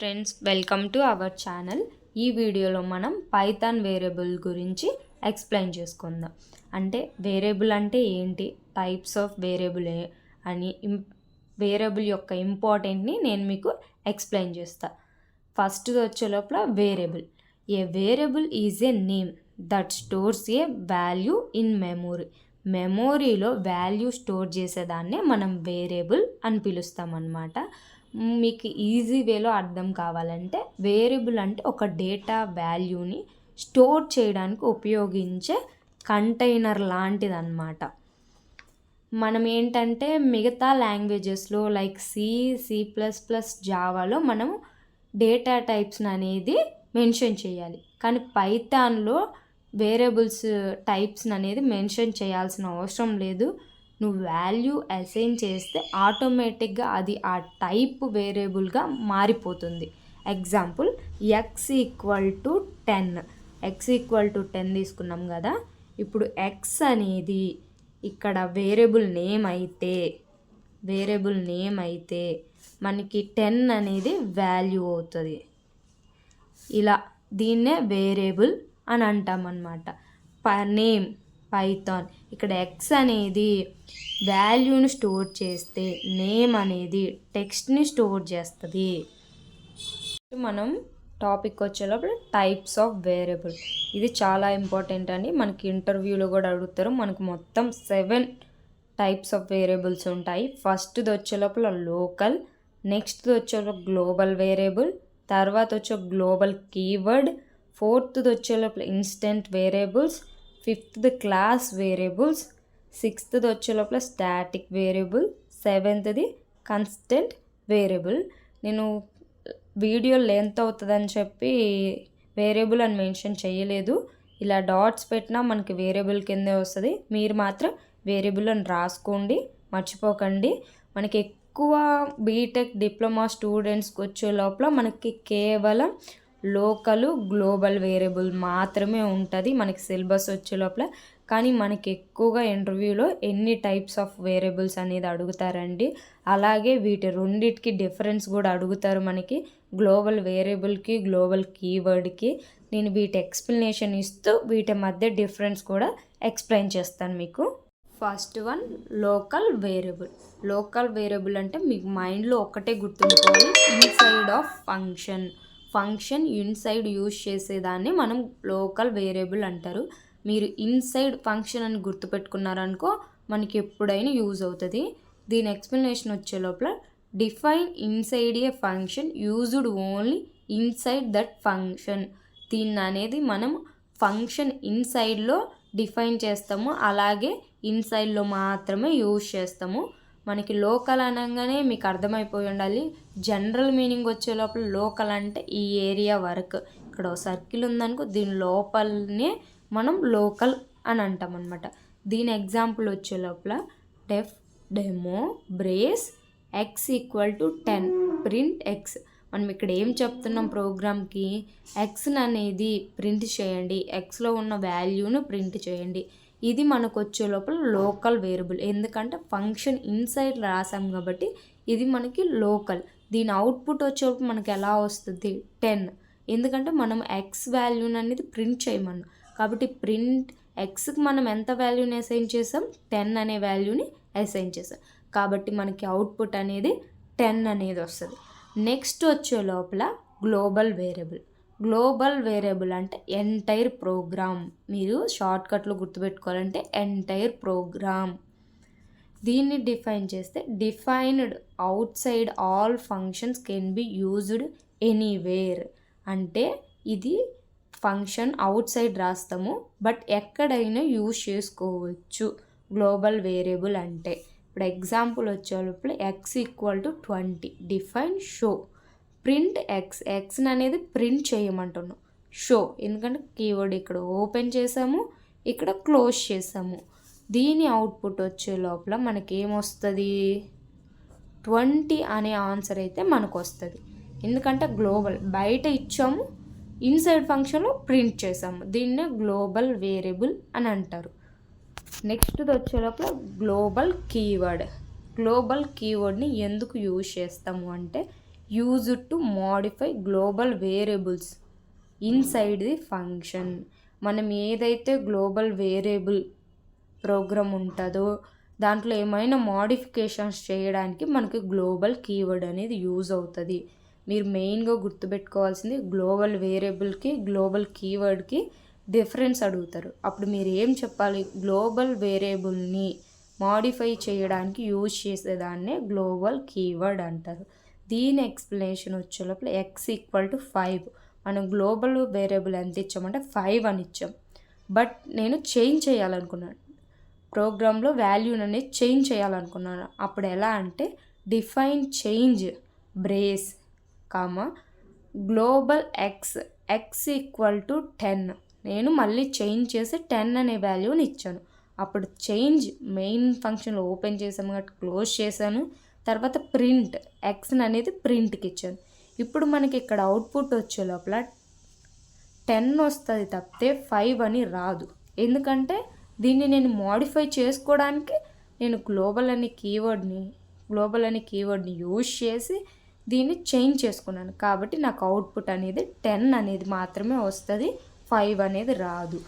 Friends, welcome to our channel. ఈ వీడియోలో మనం పైథాన్ వేరియబుల్ గురించి ఎక్స్ప్లెయిన్ చేసుకుందాం. అంటే వేరియబుల్ అంటే ఏంటి, టైప్స్ ఆఫ్ వేరియబుల్ అని, వేరియబుల్ యొక్క ఇంపార్టెంట్ని నేను మీకు ఎక్స్ప్లెయిన్ చేస్తా. ఫస్ట్ వచ్చే లోపల variable. A variable is a name that stores a value in memory. మెమొరీలో వాల్యూ స్టోర్ చేసేదాన్నే మనం వేరియబుల్ అని పిలుస్తాం అన్నమాట. మీకు ఈజీ వేలో అర్థం కావాలంటే వేరియబుల్ అంటే ఒక డేటా వాల్యూని స్టోర్ చేయడానికి ఉపయోగించే కంటైనర్ లాంటిది అన్నమాట. మనం ఏంటంటే మిగతా లాంగ్వేజెస్లో లైక్ సి++, జావాలో మనం డేటా టైప్స్ అనేది మెన్షన్ చేయాలి. కానీ పైథాన్లో వేరియబుల్స్ టైప్స్ అనేది మెన్షన్ చేయాల్సిన అవసరం లేదు. నువ్వు వాల్యూ అసైన్ చేస్తే ఆటోమేటిక్గా అది ఆ టైప్ వేరియబుల్గా మారిపోతుంది. Example x=10. x=10 తీసుకున్నాం కదా. ఇప్పుడు x అనేది ఇక్కడ వేరియబుల్ నేమ్ అయితే మనకి 10 అనేది వాల్యూ అవుతుంది. ఇలా దీన్నే వేరియబుల్ అని అంటాం అన్నమాట. నేమ్ పైథాన్ ఇక్కడ x అనేది వాల్యూని స్టోర్ చేస్తే నేమ్ అనేది టెక్స్ట్ని స్టోర్ చేస్తుంది. మనం టాపిక్ వచ్చేటప్పుడు టైప్స్ ఆఫ్ వేరియబుల్. ఇది చాలా ఇంపార్టెంట్ అండి. మనకి ఇంటర్వ్యూలో కూడా అడుగుతారు. మనకు మొత్తం 7 టైప్స్ ఆఫ్ వేరియబుల్స్ ఉంటాయి. ఫస్ట్ది వచ్చే లోపల లోకల్, నెక్స్ట్ది వచ్చే గ్లోబల్ వేరియబుల్, తర్వాత వచ్చే గ్లోబల్ కీవర్డ్, ఫోర్త్ది వచ్చే లోపల ఇన్స్టెంట్ వేరియబుల్స్, ఫిఫ్త్ది క్లాస్ వేరియబుల్స్, సిక్స్త్ది వచ్చే లోపల స్టాటిక్ వేరియబుల్, సెవెంత్ది కన్స్టెంట్ వేరియబుల్. నేను వీడియో లెంత్ అవుతుందని చెప్పి వేరియబుల్ అని మెన్షన్ చేయలేదు. ఇలా డాట్స్ పెట్టినా మనకి వేరియబుల్ కిందే వస్తుంది. మీరు మాత్రం వేరియబుల్ అని రాసుకోండి, మర్చిపోకండి. మనకి ఎక్కువ బీటెక్ డిప్లొమా స్టూడెంట్స్కి వచ్చే లోపల మనకి కేవలం లోకల్ గ్లోబల్ వేరియబుల్ మాత్రమే ఉంటుంది మనకి సిలబస్ వచ్చే లోపల. కానీ మనకి ఎక్కువగా ఇంటర్వ్యూలో ఎన్ని టైప్స్ ఆఫ్ వేరియబుల్స్ అనేది అడుగుతారండి. అలాగే వీటి రెండింటికి డిఫరెన్స్ కూడా అడుగుతారు మనకి. గ్లోబల్ వేరియబుల్కి గ్లోబల్ కీవర్డ్కి నేను వీటి ఎక్స్ప్లెనేషన్ ఇస్తూ వీటి మధ్య డిఫరెన్స్ కూడా ఎక్స్ప్లెయిన్ చేస్తాను మీకు. First one local variable. Local variable అంటే మీకు మైండ్లో ఒక్కటే గుర్తుంచుకోవాలి, inside of function inside use చేసేదాన్ని మనం లోకల్ వేరియబుల్ అంటారు. మీరు ఇన్సైడ్ ఫంక్షన్ అని గుర్తుపెట్టుకున్నారనుకో మనకి ఎప్పుడైనా యూజ్ అవుతుంది. దీని ఎక్స్ప్లెనేషన్ వచ్చే లోపల define inside A function used only inside that function. దీన్ని అనేది మనం ఫంక్షన్ ఇన్సైడ్లో డిఫైన్ చేస్తాము, అలాగే ఇన్సైడ్లో మాత్రమే యూజ్ చేస్తాము. మనకి లోకల్ అనగానే మీకు అర్థమైపోయి ఉండాలి. జనరల్ మీనింగ్ వచ్చే లోపల లోకల్ అంటే ఈ ఏరియా వరకు. ఇక్కడ సర్కిల్ ఉందనుకో దీని లోపలనే మనం లోకల్ అని అంటాం అనమాట. దీని ఎగ్జాంపుల్ వచ్చే లోపల demo brace x=10 print x. మనం ఇక్కడ ఏం చెప్తున్నాం ప్రోగ్రామ్కి, ఎక్స్ని అనేది ప్రింట్ చేయండి, ఎక్స్లో ఉన్న వాల్యూను ప్రింట్ చేయండి. ఇది మనకు వచ్చే లోపల లోకల్ వేరియబుల్. ఎందుకంటే ఫంక్షన్ ఇన్సైడ్ రాసాం కాబట్టి ఇది మనకి లోకల్. దీని అవుట్పుట్ వచ్చేటప్పుడు మనకి ఎలా వస్తుంది 10. ఎందుకంటే మనం ఎక్స్ వాల్యూని అనేది ప్రింట్ చేయమన్నాం కాబట్టి ప్రింట్ ఎక్స్కి మనం ఎంత వాల్యూని అసైన్ చేసాం, 10 అనే వాల్యూని అసైన్ చేసాం కాబట్టి మనకి అవుట్పుట్ అనేది 10 అనేది వస్తుంది. నెక్స్ట్ వచ్చే లోపల గ్లోబల్ వేరియబుల్ అంటే ఎంటైర్ ప్రోగ్రామ్. మీరు షార్ట్కట్లో గుర్తుపెట్టుకోవాలంటే ఎంటైర్ ప్రోగ్రామ్. దీన్ని డిఫైన్ చేస్తే defined out side all functions can be used anywhere. అంటే ఇది ఫంక్షన్ అవుట్ సైడ్ రాస్తాము బట్ ఎక్కడైనా యూజ్ చేసుకోవచ్చు గ్లోబల్ వేరియబుల్ అంటే. ఇప్పుడు ఎగ్జాంపుల్ వచ్చే లోపల x=20 డిఫైన్ షో. ప్రింట్ ఎక్స్ని అనేది ప్రింట్ చేయమంటున్నాం, షో. ఎందుకంటే కీవర్డ్ ఇక్కడ ఓపెన్ చేసాము, ఇక్కడ క్లోజ్ చేసాము. దీని అవుట్పుట్ వచ్చే లోపల మనకేమొస్తుంది 20 అనే ఆన్సర్ అయితే మనకు వస్తుంది. ఎందుకంటే గ్లోబల్ బయట ఇచ్చాము, ఇన్సైడ్ ఫంక్షన్లో ప్రింట్ చేసాము. దీన్నే గ్లోబల్ వేరియబుల్ అని అంటారు. నెక్స్ట్ది వచ్చే లోపల గ్లోబల్ కీవర్డ్ని ఎందుకు యూజ్ చేస్తాము అంటే used to modify global variables inside the function. మనం ఏదైతే గ్లోబల్ వేరియబుల్ ప్రోగ్రామ్ ఉంటుందో దాంట్లో ఏమైనా మోడిఫికేషన్స్ చేయడానికి మనకి గ్లోబల్ కీవర్డ్ అనేది యూజ్ అవుతుంది. మీరు మెయిన్గా గుర్తుపెట్టుకోవాల్సింది గ్లోబల్ వేరియబుల్కి గ్లోబల్ కీవర్డ్కి డిఫరెన్స్ అడుగుతారు. అప్పుడు మీరు ఏం చెప్పాలి? గ్లోబల్ వేరియబుల్ని మోడిఫై చేయడానికి యూజ్ చేసేదాన్నే గ్లోబల్ కీవర్డ్ అంటారు. దీని ఎక్స్ప్లెనేషన్ వచ్చే లోపల x=5 మనం గ్లోబల్ వేరియబుల్ ఎంత ఇచ్చామంటే 5 అని ఇచ్చాం. బట్ నేను చేంజ్ చేయాలనుకున్నాను, ప్రోగ్రాంలో వాల్యూని అనేది చేంజ్ చేయాలనుకున్నాను. అప్పుడు ఎలా అంటే define change brace global x=10 నేను మళ్ళీ చేంజ్ చేసి 10 అనే వాల్యూని ఇచ్చాను. అప్పుడు చేంజ్ మెయిన్ ఫంక్షన్లో ఓపెన్ చేసాము కాబట్టి క్లోజ్ చేశాను. తర్వాత ప్రింట్ ఎక్స్ని అనేది ప్రింట్కి ఇచ్చాను. ఇప్పుడు మనకి ఇక్కడ అవుట్పుట్ వచ్చే లోపల 10 వస్తుంది తప్పితే 5 అని రాదు. ఎందుకంటే దీన్ని నేను మోడిఫై చేసుకోవడానికి నేను గ్లోబల్ అనే కీవర్డ్ని యూజ్ చేసి దీన్ని చేంజ్ చేసుకున్నాను. కాబట్టి నాకు అవుట్పుట్ అనేది 10 అనేది మాత్రమే వస్తుంది, 5 అనేది రాదు.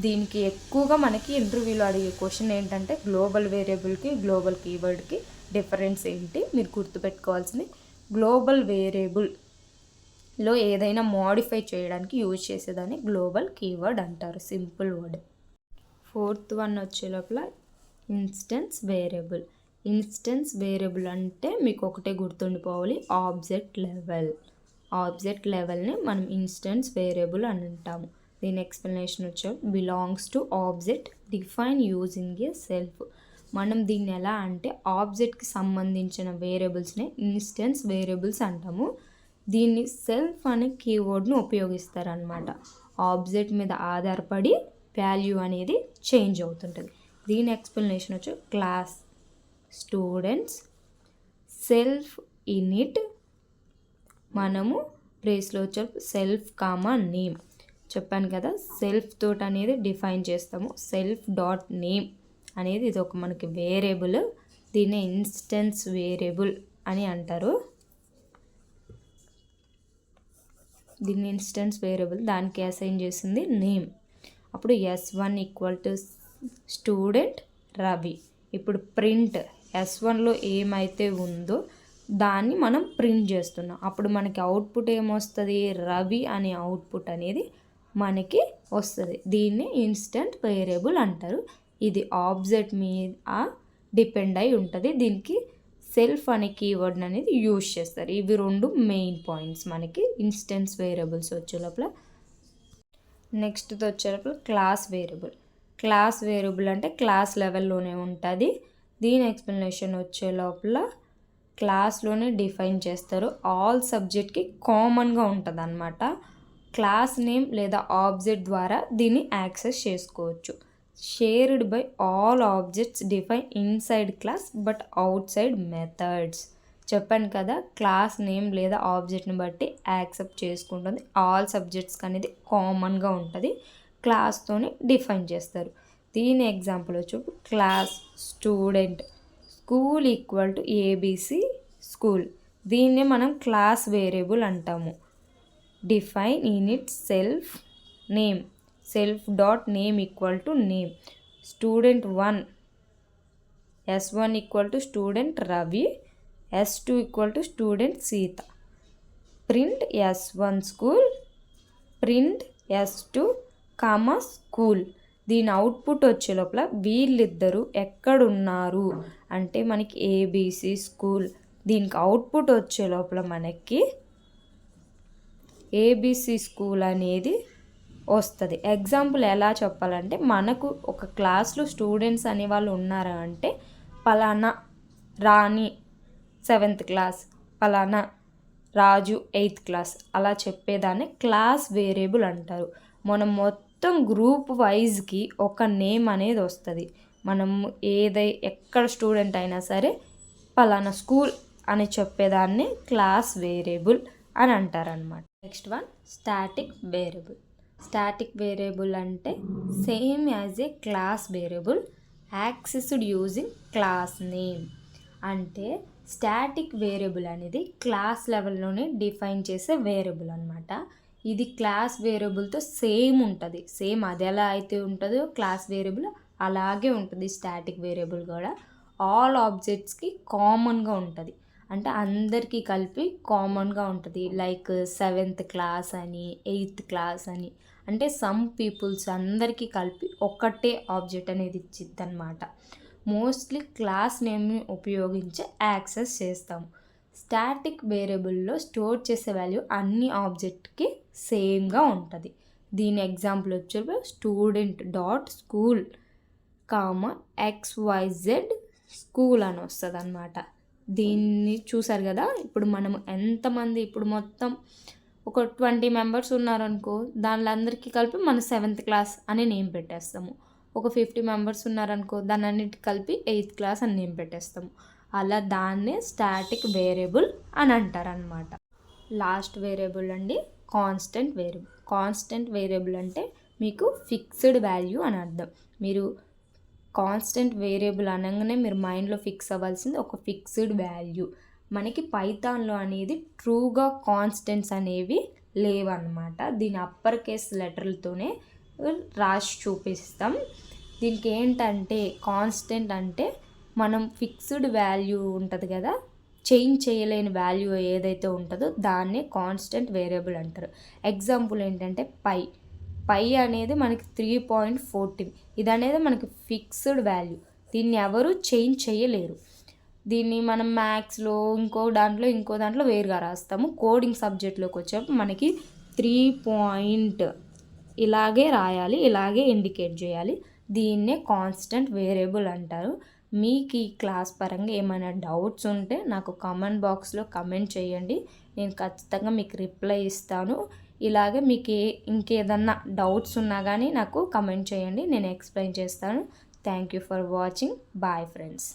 దీనికి ఎక్కువగా మనకి ఇంటర్వ్యూలో అడిగే క్వశ్చన్ ఏంటంటే గ్లోబల్ వేరియబుల్కి గ్లోబల్ కీవర్డ్కి డిఫరెన్స్ ఏంటి? మీరు గుర్తుపెట్టుకోవాల్సింది గ్లోబల్ వేరియబుల్లో ఏదైనా మోడిఫై చేయడానికి యూజ్ చేసేదాన్ని గ్లోబల్ కీవర్డ్ అంటారు. Simple word. 4th వన్ వచ్చే లోపల ఇన్స్టెన్స్ వేరియబుల్. ఇన్స్టెన్స్ వేరియబుల్ అంటే మీకు ఒకటే గుర్తుండిపోవాలి, ఆబ్జెక్ట్ లెవెల్ని మనం ఇన్స్టెన్స్ వేరియబుల్ అని అంటాము. దీని ఎక్స్ప్లెనేషన్ వచ్చే belongs to object define using a self. మనం దీన్ని ఎలా అంటే ఆబ్జెక్ట్కి సంబంధించిన వేరియబుల్స్ని ఇన్స్టెన్స్ వేరియబుల్స్ అంటాము. దీన్ని సెల్ఫ్ అనే కీవర్డ్ను ఉపయోగిస్తారనమాట. ఆబ్జెక్ట్ మీద ఆధారపడి వాల్యూ అనేది చేంజ్ అవుతుంటుంది. దీని ఎక్స్ప్లెనేషన్ వచ్చి క్లాస్ స్టూడెంట్స్ సెల్ఫ్ ఇనిట్ మనము ప్లేస్లో వచ్చే సెల్ఫ్ నేమ్ చెప్పాను కదా, సెల్ఫ్ తోటి అనేది డిఫైన్ చేస్తాము. సెల్ఫ్ డాట్ నేమ్ అనేది ఇది ఒక మనకి వేరియబుల్, దీన్ని ఇన్స్టెన్స్ వేరియబుల్ అని అంటారు. దీన్ని ఇన్స్టెన్స్ వేరియబుల్ దానికి అసైన్ చేసింది నేమ్. అప్పుడు S1 = స్టూడెంట్ రవి. ఇప్పుడు ప్రింట్ S1లో ఏమైతే ఉందో దాన్ని మనం ప్రింట్ చేస్తున్నాం. అప్పుడు మనకి అవుట్పుట్ ఏమొస్తుంది? రవి అనే అవుట్పుట్ అనేది మనకి వస్తుంది. దీన్ని ఇన్స్టెంట్ వేరియబుల్ అంటారు. ఇది ఆబ్జెక్ట్ మీద డిపెండ్ అయి ఉంటుంది. దీనికి సెల్ఫ్ అనే కీవర్డ్ అనేది యూజ్ చేస్తారు. ఇవి 2 మెయిన్ పాయింట్స్ మనకి ఇన్స్టెన్స్ వేరియబుల్స్ వచ్చే లోపల. నెక్స్ట్ వచ్చే లోపల క్లాస్ వేరియబుల్ అంటే క్లాస్ లెవెల్లోనే ఉంటుంది. దీని ఎక్స్ప్లెనేషన్ వచ్చే లోపల క్లాస్లోనే డిఫైన్ చేస్తారు. ఆల్ సబ్జెక్ట్కి కామన్గా ఉంటుంది అన్నమాట. క్లాస్ నేమ్ లేదా ఆబ్జెక్ట్ ద్వారా దీన్ని యాక్సెస్ చేసుకోవచ్చు. Shared by all objects define inside class but out side methods. చెప్పాను కదా, క్లాస్ నేమ్ లేదా ఆబ్జెక్ట్ని బట్టి యాక్సెప్ట్ చేసుకుంటుంది. ఆల్ సబ్జెక్ట్స్కి అనేది కామన్గా ఉంటుంది, క్లాస్తోనే డిఫైన్ చేస్తారు. దీని ఎగ్జాంపుల్ వచ్చి class student school = ABC school. దీన్నే మనం క్లాస్ వేరియబుల్ అంటాము. Define in it self dot name name. Student 1 S1 = student Ravi, S2 = student Sita. Print S1 school, print S2 school. దీని అవుట్పుట్ వచ్చే లోపల వీళ్ళిద్దరూ ఎక్కడున్నారు అంటే మనకి ABC స్కూల్. దీనికి అవుట్పుట్ వచ్చే లోపల మనకి ABC స్కూల్ అనేది వస్తుంది. ఎగ్జాంపుల్ ఎలా చెప్పాలంటే మనకు ఒక క్లాస్లో స్టూడెంట్స్ అనే వాళ్ళు ఉన్నారా అంటే పలానా రాణి 7th క్లాస్, పలానా రాజు 8th క్లాస్ అలా చెప్పేదాన్ని క్లాస్ వేరియబుల్ అంటారు. మనం మొత్తం గ్రూప్ వైజ్కి ఒక నేమ్ అనేది వస్తుంది. మనం ఎక్కడ స్టూడెంట్ అయినా సరే పలానా స్కూల్ అని చెప్పేదాన్ని క్లాస్ వేరియబుల్ అని అంటారనమాట. నెక్స్ట్ వన్ స్టాటిక్ వేరియబుల్ అంటే same as a class variable accessed using class name. అంటే స్టాటిక్ వేరియబుల్ అనేది క్లాస్ లెవెల్లోనే డిఫైన్ చేసే వేరియబుల్ అనమాట. ఇది క్లాస్ వేరియబుల్తో సేమ్ ఉంటుంది. సేమ్ అది ఎలా అయితే ఉంటుందో క్లాస్ వేరియబుల్ అలాగే ఉంటుంది. స్టాటిక్ వేరియబుల్ కూడా ఆల్ ఆబ్జెక్ట్స్కి కామన్గా ఉంటుంది. అంటే అందరికీ కలిపి కామన్గా ఉంటుంది. లైక్ 7th క్లాస్ అని 8th క్లాస్ అని, అంటే సమ్ పీపుల్స్ అందరికీ కలిపి ఒక్కటే ఆబ్జెక్ట్ అనేది ఇచ్చిద్ది అనమాట. మోస్ట్లీ క్లాస్ నేమ్ని ఉపయోగించి యాక్సెస్ చేస్తాము. స్టాటిక్ వేరియబుల్లో స్టోర్ చేసే వాల్యూ అన్ని ఆబ్జెక్ట్కి సేమ్గా ఉంటుంది. దీని ఎగ్జాంపుల్ వచ్చి student dot school XYZ school అని వస్తుంది అనమాట. దీన్ని చూసారు కదా. ఇప్పుడు మనం ఎంతమంది, ఇప్పుడు మొత్తం ఒక 20 మెంబర్స్ ఉన్నారనుకో, దానిలో అందరికీ కలిపి మన 7th క్లాస్ అని నేమ్ పెట్టేస్తాము. ఒక 50 మెంబర్స్ ఉన్నారనుకో, దాని అన్నిటికి కలిపి 8th క్లాస్ అని నేమ్ పెట్టేస్తాము. అలా దాన్నే స్టాటిక్ వేరియబుల్ అని అంటారనమాట. లాస్ట్ వేరియబుల్ అండి కాన్స్టెంట్ వేరియబుల్. కాన్స్టెంట్ వేరియబుల్ అంటే మీకు ఫిక్స్డ్ వాల్యూ అని అర్థం. మీరు కాన్స్టెంట్ వేరియబుల్ అనగానే మీరు మైండ్లో ఫిక్స్ అవ్వాల్సింది ఒక ఫిక్స్డ్ వాల్యూ. మనకి పైథాన్లో అనేది ట్రూగా కాన్స్టెంట్స్ అనేవి లేవన్నమాట. దీని అప్పర్ కేస్ లెటర్లతోనే రాసి చూపిస్తాం. దీనికి ఏంటంటే కాన్స్టెంట్ అంటే మనం ఫిక్స్డ్ వాల్యూ ఉంటుంది కదా, చేంజ్ చేయలేని వాల్యూ ఏదైతే ఉంటుందో దాన్నే కాన్స్టెంట్ వేరియబుల్ అంటారు. ఎగ్జాంపుల్ ఏంటంటే పై అనేది మనకి 3.14. ఇది అనేది మనకి ఫిక్స్డ్ వాల్యూ. దీన్ని ఎవరు చేంజ్ చేయలేరు. దీన్ని మనం మ్యాథ్స్లో ఇంకో దాంట్లో వేరుగా రాస్తాము. కోడింగ్ సబ్జెక్ట్లోకి వచ్చేటప్పుడు మనకి 3 ఇలాగే రాయాలి, ఇలాగే ఇండికేట్ చేయాలి. దీన్నే కాన్స్టెంట్ వేరియబుల్ అంటారు. మీకు ఈ క్లాస్ పరంగా ఏమైనా డౌట్స్ ఉంటే నాకు కామెంట్ బాక్స్లో కమెంట్ చేయండి. నేను ఖచ్చితంగా మీకు రిప్లై ఇస్తాను. ఇలాగే మీకు ఇంకేదన్నా డౌట్స్ ఉన్నా కానీ నాకు కమెంట్ చేయండి, నేను ఎక్స్ప్లెయిన్ చేస్తాను. Thank you for watching. Bye friends.